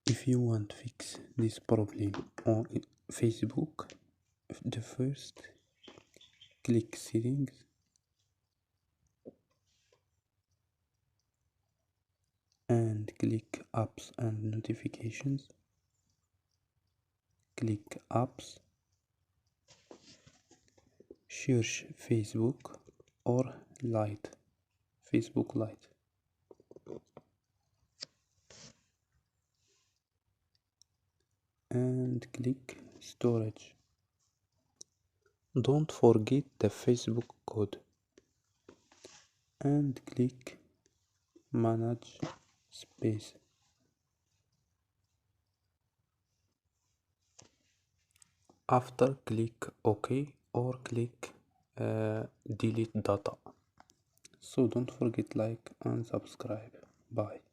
If you want to fix this problem on Facebook, the first click settings and click apps and notifications. Click apps, search Facebook or Lite, Facebook Lite. And click storage. Don't forget the Facebook code and click manage space. After click OK or click delete data. So don't forget like and subscribe. Bye.